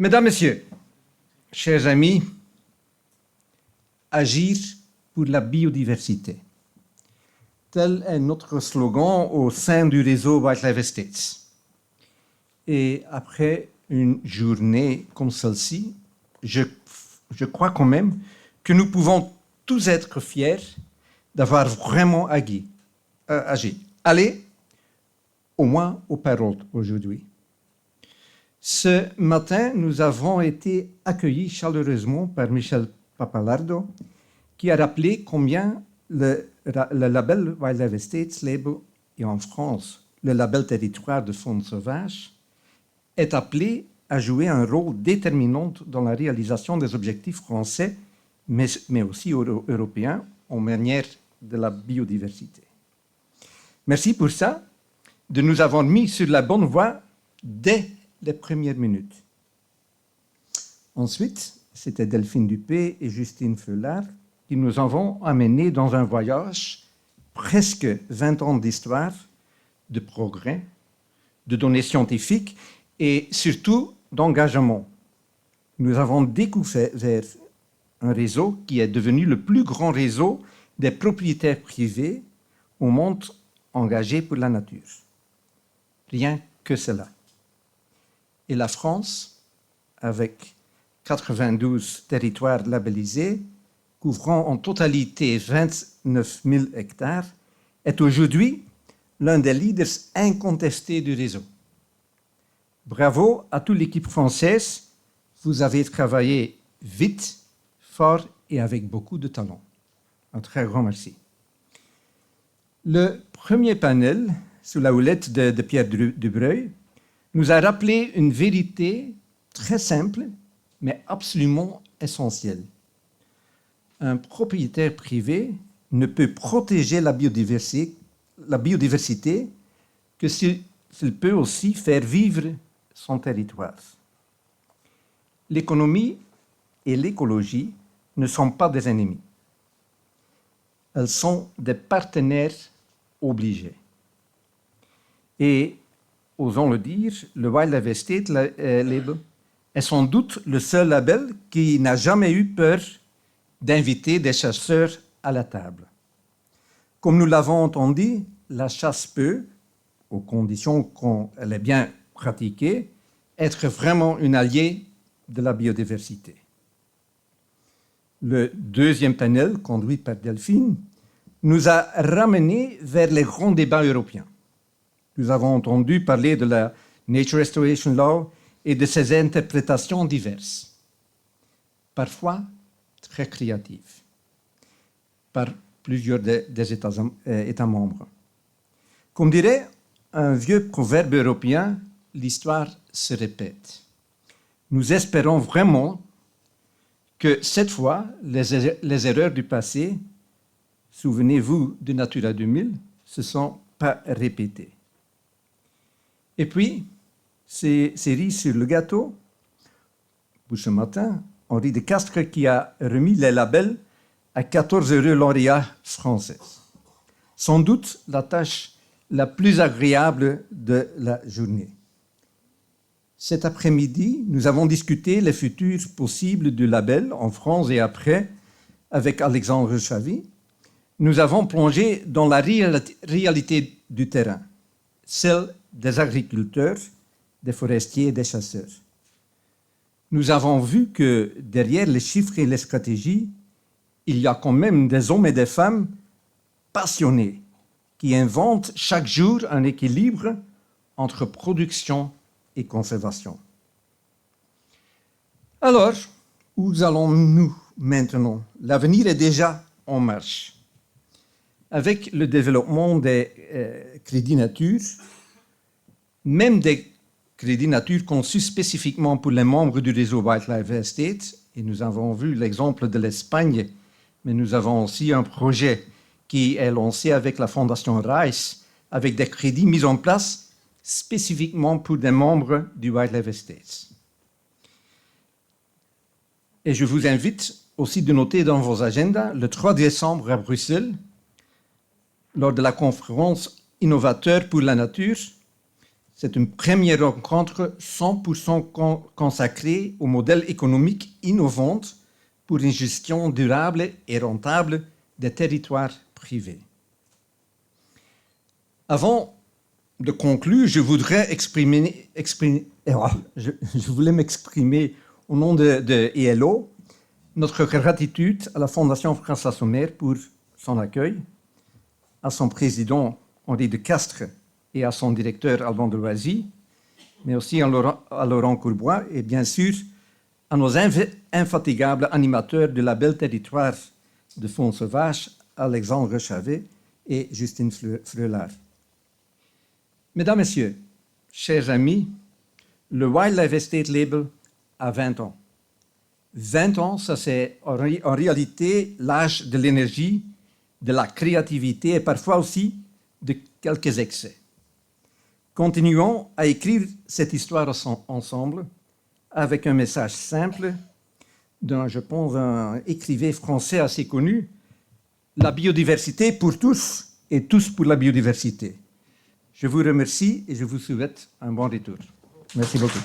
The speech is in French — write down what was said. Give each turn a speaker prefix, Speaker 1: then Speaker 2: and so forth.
Speaker 1: Mesdames, Messieurs, chers amis, agir pour la biodiversité. Tel est notre slogan au sein du réseau Wildlife Estates. Et après une journée comme celle-ci, je crois quand même que nous pouvons tous être fiers d'avoir vraiment agi. Allez, au moins aux paroles aujourd'hui. Ce matin, nous avons été accueillis chaleureusement par Michel Papalardo, qui a rappelé combien le label Wildlife Estates Label, et en France, le label territoire de faune sauvage, est appelé à jouer un rôle déterminant dans la réalisation des objectifs français, mais aussi européens, en matière de la biodiversité. Merci pour ça, de nous avoir mis sur la bonne voie dès les premières minutes. Ensuite, c'était Delphine Dupé et Justine Feulard qui nous avons amenés dans un voyage, presque 20 ans d'histoire, de progrès, de données scientifiques et surtout d'engagement. Nous avons découvert un réseau qui est devenu le plus grand réseau des propriétaires privés au monde engagés pour la nature. Rien que cela. Et la France, avec 92 territoires labellisés, couvrant en totalité 29 000 hectares, est aujourd'hui l'un des leaders incontestés du réseau. Bravo à toute l'équipe française, vous avez travaillé vite, fort et avec beaucoup de talent. Un très grand merci. Le premier panel, sous la houlette de Pierre Dubreuil, nous a rappelé une vérité très simple, mais absolument essentielle. Un propriétaire privé ne peut protéger la biodiversité que s'il peut aussi faire vivre son territoire. L'économie et l'écologie ne sont pas des ennemis. Elles sont des partenaires obligés. Et, osons le dire, le Wildlife Estate Label est sans doute le seul label qui n'a jamais eu peur d'inviter des chasseurs à la table. Comme nous l'avons entendu, la chasse peut, aux conditions qu'elle est bien pratiquée, être vraiment une alliée de la biodiversité. Le deuxième panel, conduit par Delphine, nous a ramenés vers les grands débats européens. Nous avons entendu parler de la Nature Restoration Law et de ses interprétations diverses, parfois très créatives, par plusieurs des États membres. Comme dirait un vieux proverbe européen, l'histoire se répète. Nous espérons vraiment que cette fois, les erreurs du passé, souvenez-vous de Natura 2000, ne se sont pas répétées. Et puis, cerise sur le gâteau, pour ce matin, Henri de Castres qui a remis les labels à 14 heureux lauréats français. Sans doute la tâche la plus agréable de la journée. Cet après-midi, nous avons discuté les futurs possibles du label en France et après avec Alexandre Chavy. Nous avons plongé dans la réalité du terrain, celle des agriculteurs, des forestiers et des chasseurs. Nous avons vu que derrière les chiffres et les stratégies, il y a quand même des hommes et des femmes passionnés qui inventent chaque jour un équilibre entre production et conservation. Alors, où allons-nous maintenant? L'avenir est déjà en marche. Avec le développement des crédits nature, même des crédits nature conçus spécifiquement pour les membres du réseau Wildlife Estates, et nous avons vu l'exemple de l'Espagne, mais nous avons aussi un projet qui est lancé avec la Fondation Rice, avec des crédits mis en place spécifiquement pour des membres du Wildlife Estates. Et je vous invite aussi de noter dans vos agendas, le 3 décembre à Bruxelles, lors de la conférence Innovateurs pour la nature, C'est une première rencontre 100% consacrée au modèle économique innovant pour une gestion durable et rentable des territoires privés. Avant de conclure, je voudrais je voulais m'exprimer au nom de ELO notre gratitude à la Fondation François Sommer pour son accueil, à son président Henri de Castres et à son directeur Alban de Loisy, mais aussi à Laurent Courbois et bien sûr à nos infatigables animateurs du label Territoire de Fonds Sauvage, Alexandre Chavet et Justine Freulard. Mesdames, Messieurs, chers amis, le Wildlife Estate Label a 20 ans. 20 ans, ça c'est en réalité l'âge de l'énergie, de la créativité et parfois aussi de quelques excès. Continuons à écrire cette histoire ensemble avec un message simple d'un, je pense, un écrivain français assez connu, la biodiversité pour tous et tous pour la biodiversité. Je vous remercie et je vous souhaite un bon retour. Merci beaucoup.